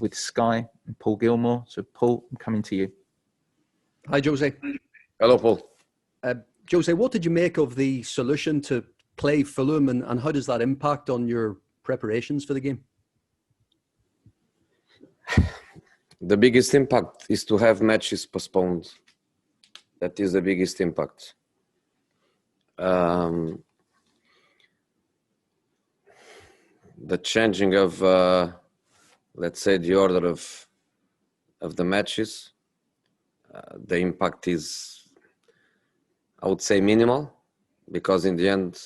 with Sky and Paul Gilmore. So, Paul, I'm coming to you. Hi, Jose. Hello, Paul. Jose, what did you make of the solution to play Fulham, and how does that impact on your preparations for the game? The biggest impact is to have matches postponed. That is the biggest impact. The changing of, let's say, the order of the matches, the impact is, I would say, minimal, because in the end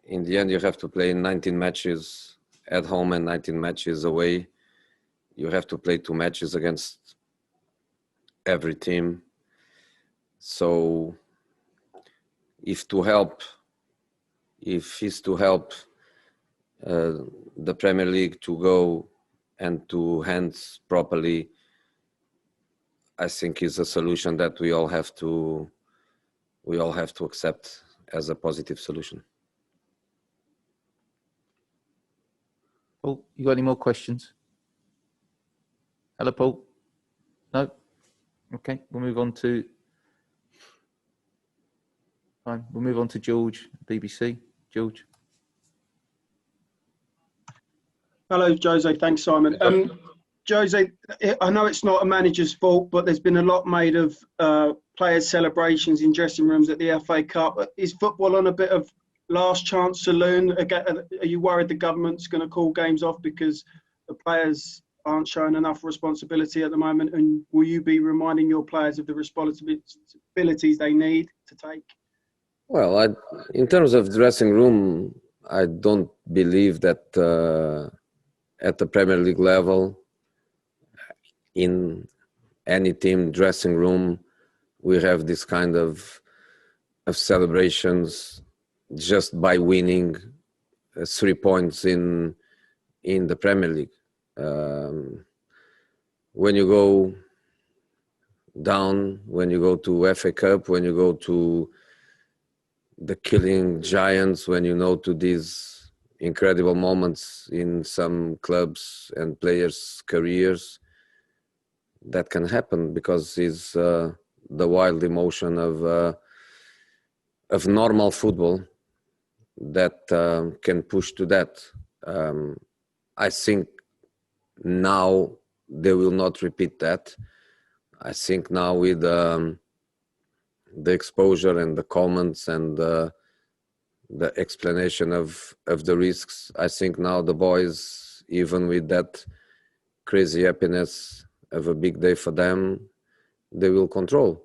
you have to play 19 matches at home and 19 matches away. You have to play 2 matches against every team. So if it's to help the Premier League to go and to hand properly, I think is a solution that we all have to accept as a positive solution. Paul, you got any more questions? Hello, Paul. No? Okay, we'll move on to George, BBC. George. Hello, Jose. Thanks, Simon. Jose, I know it's not a manager's fault, but there's been a lot made of players' celebrations in dressing rooms at the FA Cup. Is football on a bit of last chance saloon? Are you worried the government's going to call games off because the players aren't showing enough responsibility at the moment? And will you be reminding your players of the responsibilities they need to take? Well, in terms of dressing room, I don't believe that at the Premier League level, in any team dressing room, we have this kind of celebrations just by winning 3 points in the Premier League. When you go down, when you go to FA Cup, when you go to the killing giants, when you know to these incredible moments in some clubs and players' careers, that can happen because it's the wild emotion of normal football that can push to that. I think now they will not repeat that. I think now with the exposure and the comments and the explanation of the risks, I think now the boys, even with that crazy happiness of a big day for them, they will control.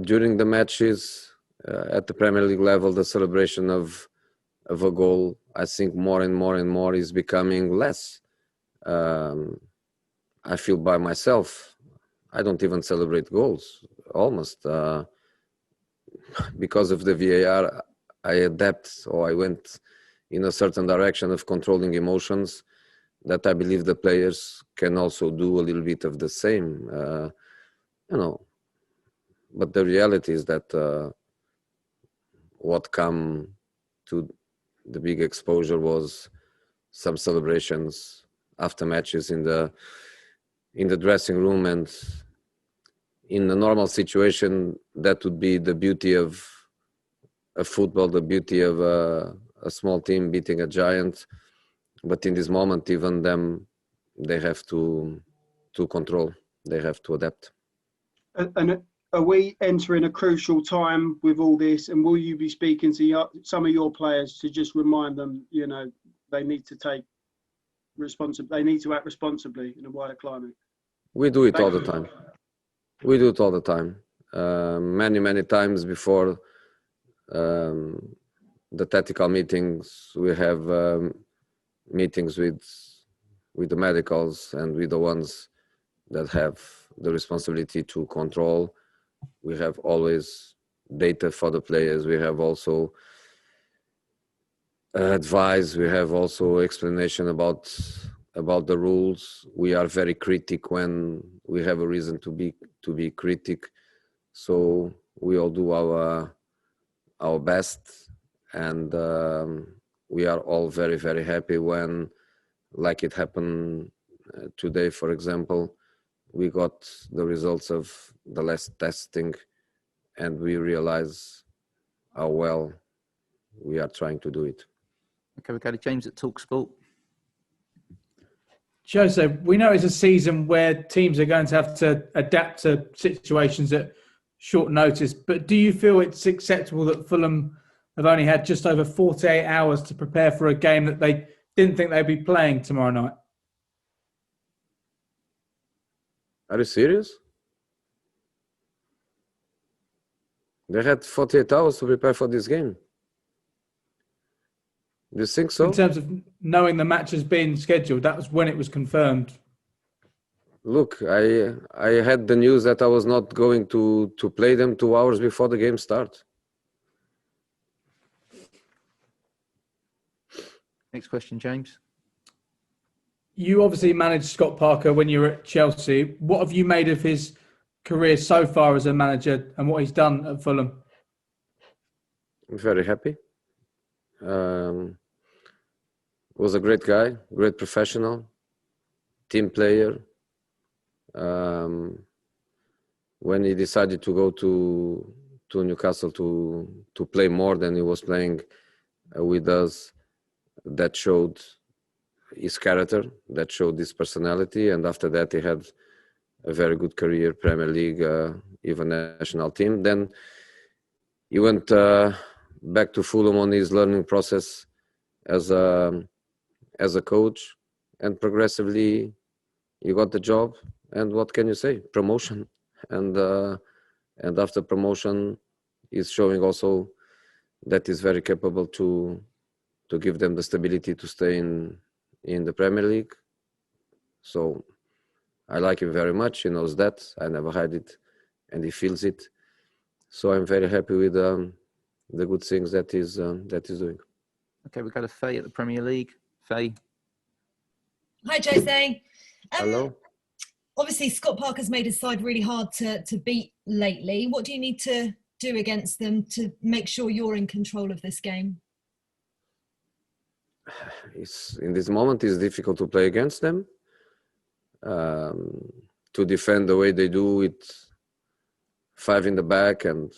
During the matches at the Premier League level, the celebration of a goal, I think more and more is becoming less. I feel by myself, I don't even celebrate goals, almost. Because of the VAR, I adapt, or I went in a certain direction of controlling emotions that I believe the players can also do a little bit of the same, But the reality is that what come to the big exposure was some celebrations after matches in the dressing room, and in a normal situation, that would be the beauty of football, the beauty of a small team beating a giant. But in this moment, even them, they have to control. They have to adapt. And are we entering a crucial time with all this? And will you be speaking to some of your players to just remind them, they need to take they need to act responsibly in a wider climate? We do it all the time. We do it all the time. Many times before the tactical meetings, we have meetings with the medicals and with the ones that have the responsibility to control. We have always data for the players. We have also advice. We have also explanation about the rules. We are very critic when we have a reason to be critic. So we all do our best, and we are all very happy when, like it happened today, for example, we got the results of the last testing, and we realize how well we are trying to do it. Okay, we go to James at TalkSport. Jose, we know it's a season where teams are going to have to adapt to situations at short notice, but do you feel it's acceptable that Fulham have only had just over 48 hours to prepare for a game that they didn't think they'd be playing tomorrow night? Are you serious? They had 48 hours to prepare for this game. Do you think so? In terms of knowing the match has been scheduled, that was when it was confirmed. Look, I had the news that I was not going to play them 2 hours before the game starts. Next question, James. You obviously managed Scott Parker when you were at Chelsea. What have you made of his career so far as a manager and what he's done at Fulham? I'm very happy. Was a great guy, great professional, team player. When he decided to go to Newcastle to play more than he was playing with us, that showed his character, that showed his personality, and after that he had a very good career, Premier League, even national team. Then he went back to Fulham on his learning process as a coach, and progressively he got the job. And what can you say? Promotion, and after promotion, he's showing also that he's very capable to give them the stability to stay in the Premier League. So I like him very much. He knows that. I never hide it, and he feels it. So I'm very happy with the good things that he's doing. Okay, we go to Faye at the Premier League. Faye. Hi, Jose. Hello. Obviously, Scott Parker's made his side really hard to beat lately. What do you need to do against them to make sure you're in control of this game? In this moment, it's difficult to play against them. To defend the way they do with 5 in the back, and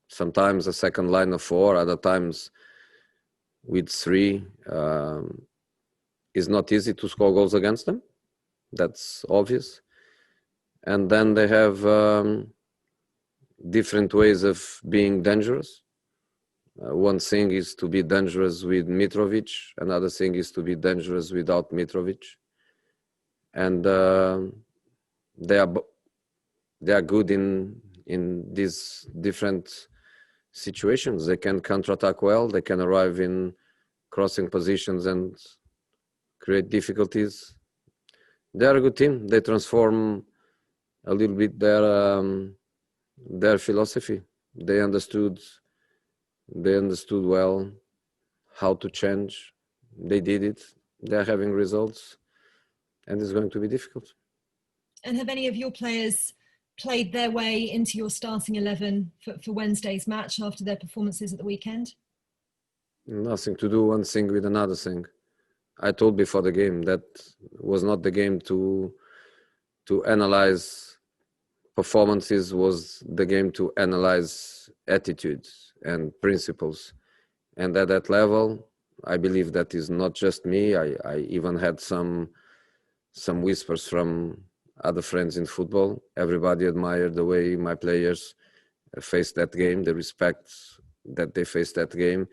sometimes a second line of 4, other times with 3. It's not easy to score goals against them. That's obvious. And then they have different ways of being dangerous. One thing is to be dangerous with Mitrovic. Another thing is to be dangerous without Mitrovic. And they are good in these different situations. They can counterattack well. They can arrive in crossing positions and create difficulties. They are a good team. They transform a little bit their philosophy. They understood well how to change. They did it. They are having results, and it's going to be difficult. And have any of your players played their way into your starting 11 for Wednesday's match after their performances at the weekend? Nothing to do one thing with another thing. I told before the game that was not the game to analyze performances, was the game to analyze attitudes and principles. And at that level, I believe that is not just me. I even had some whispers from other friends in football. Everybody admired the way my players faced that game, the respect that they faced that game.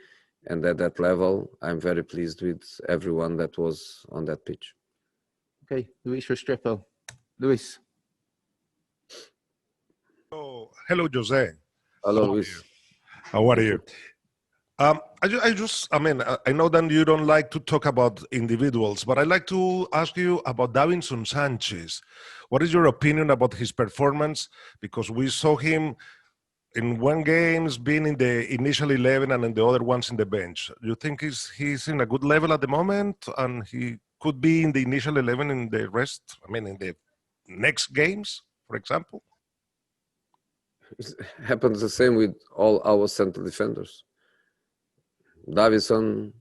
And at that level, I'm very pleased with everyone that was on that pitch. Okay, Luis Restrepo. Luis. Oh, hello, Jose. Hello, Luis. How are you? I know that you don't like to talk about individuals, but I'd like to ask you about Davinson Sanchez. What is your opinion about his performance? Because we saw him in one games being in the initial 11 and in the other ones in the bench. Do you think he's in a good level at the moment and he could be in the initial 11 in the rest, in the next games, for example? It happens the same with all our central defenders. Davinson,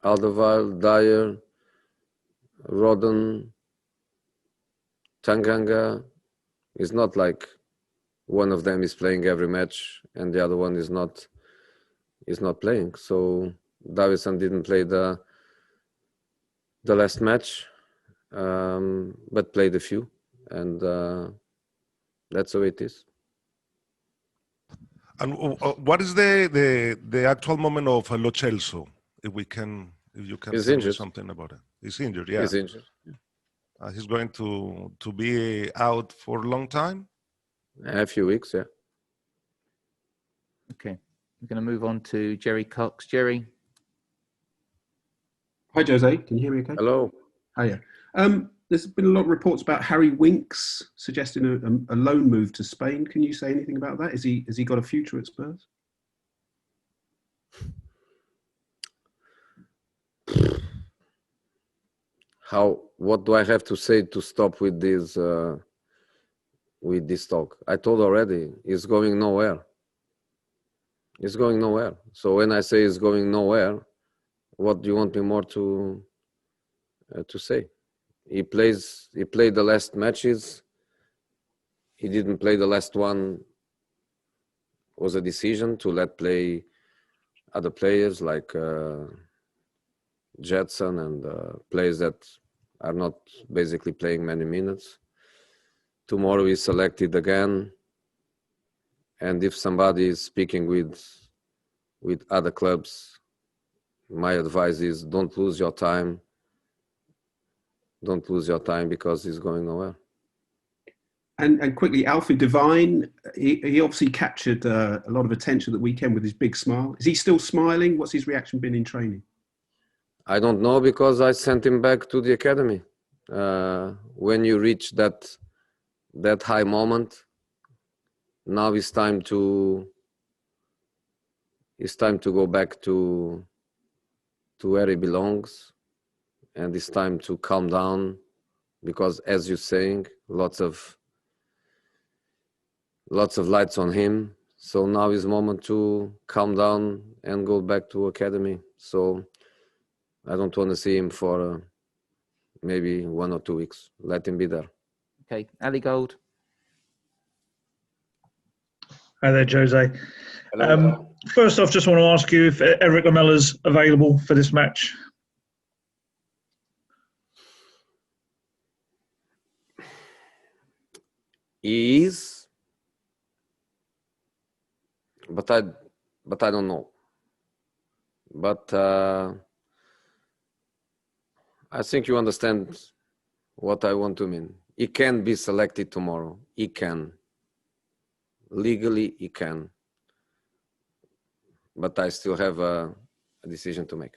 Alderweireld, Dyer, Rodon, Tanganga. It's not like one of them is playing every match and the other one is not playing. So Davidson didn't play the last match, but played a few, and that's how it is. And what is the actual moment of Lo Celso? If you can He's tell me injured. something about it. He's injured, yeah. He's injured. He's going to be out for a long time? A few weeks, yeah. Okay. We're going to move on to Jerry Cox. Jerry. Hi, Jose. Can you hear me okay? Hello. Hiya. There's been a lot of reports about Harry Winks suggesting a loan move to Spain. Can you say anything about that? Has he got a future at Spurs? What do I have to say to stop with this talk? I told already, it's going nowhere. It's going nowhere. So when I say it's going nowhere, what do you want me more to say? He played the last matches. He didn't play the last one. It was a decision to let play other players like Jetson and players that are not basically playing many minutes. Tomorrow he's selected again. And if somebody is speaking with other clubs, my advice is don't lose your time. Don't lose your time because he's going nowhere. And quickly, Alfie Devine, he obviously captured a lot of attention that weekend with his big smile. Is he still smiling? What's his reaction been in training? I don't know because I sent him back to the academy. When you reach that high moment, now it's time to go back to where he belongs, and it's time to calm down because, as you're saying, lots of lights on him. So now is the moment to calm down and go back to academy. So I don't want to see him for maybe 1 or 2 weeks. Let him be there. Okay. Ali Gold. Hi there, Jose. First off, just want to ask you if Eric Lamella's available for this match. He is, but I don't know. But I think you understand what I want to mean. He can be selected tomorrow. He can. Legally, he can. But I still have a decision to make.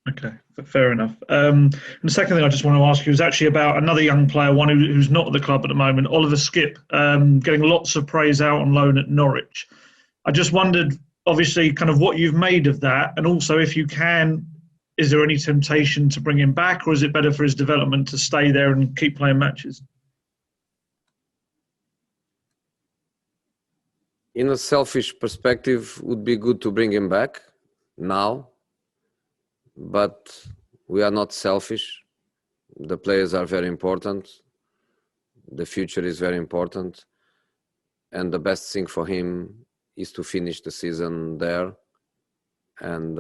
Okay, fair enough. And the second thing I just want to ask you is actually about another young player, one who's not at the club at the moment, Oliver Skipp, getting lots of praise out on loan at Norwich. I just wondered, obviously, kind of what you've made of that, and also if you can, is there any temptation to bring him back, or is it better for his development to stay there and keep playing matches? In a selfish perspective, would be good to bring him back now. But we are not selfish. The players are very important. The future is very important. And the best thing for him is to finish the season there. And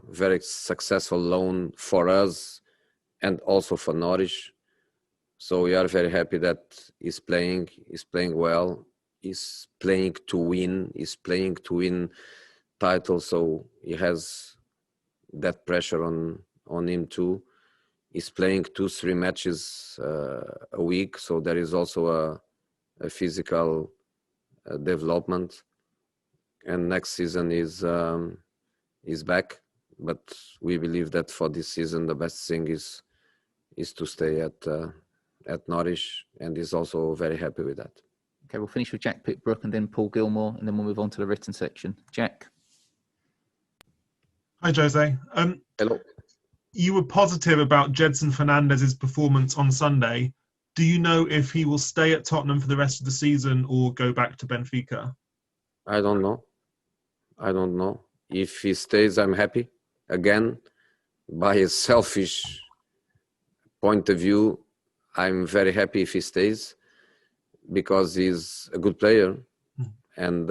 very successful loan for us and also for Norwich. So we are very happy that he's playing well. He's playing to win. He's playing to win titles. So he has that pressure on him too. He's playing 2-3 matches a week, so there is also a physical development. And next season is back, but we believe that for this season the best thing is to stay at Norwich, and he's also very happy with that. Okay, we'll finish with Jack Pickbrook and then Paul Gilmore, and then we'll move on to the written section. Jack. Hi, Jose. Hello. You were positive about Jedson Fernandez's performance on Sunday. Do you know if he will stay at Tottenham for the rest of the season or go back to Benfica? I don't know. If he stays, I'm happy. Again, by a selfish point of view, I'm very happy if he stays because he's a good player. And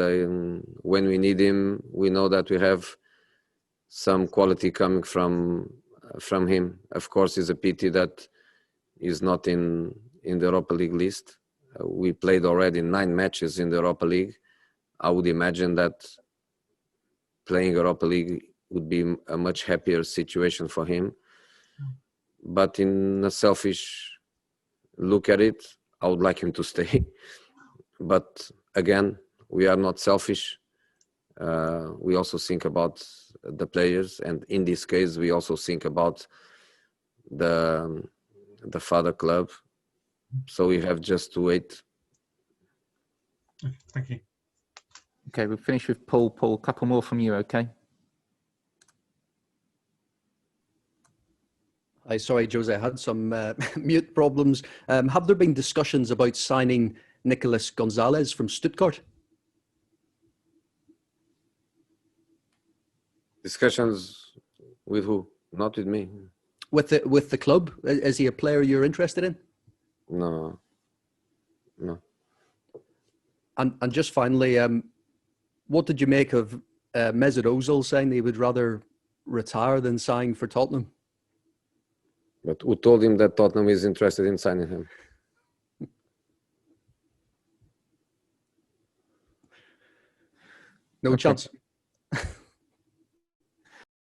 when we need him, we know that we have some quality coming from him. Of course, it's a pity that he's not in the Europa League list. We played already 9 matches in the Europa League. I would imagine that playing Europa League would be a much happier situation for him. But in a selfish look at it, I would like him to stay. But again, we are not selfish. We also think about the players, and in this case, we also think about the father club. So we have just to wait. Okay, thank you. Okay, we'll finish with Paul. Paul, a couple more from you, okay? Hi, sorry, Jose, I had some mute problems. Have there been discussions about signing Nicolas Gonzalez from Stuttgart? Discussions with who? Not with me. With the club? Is he a player you're interested in? No. And just finally, what did you make of Mesut Ozil saying that he would rather retire than sign for Tottenham? But who told him that Tottenham is interested in signing him? No chance.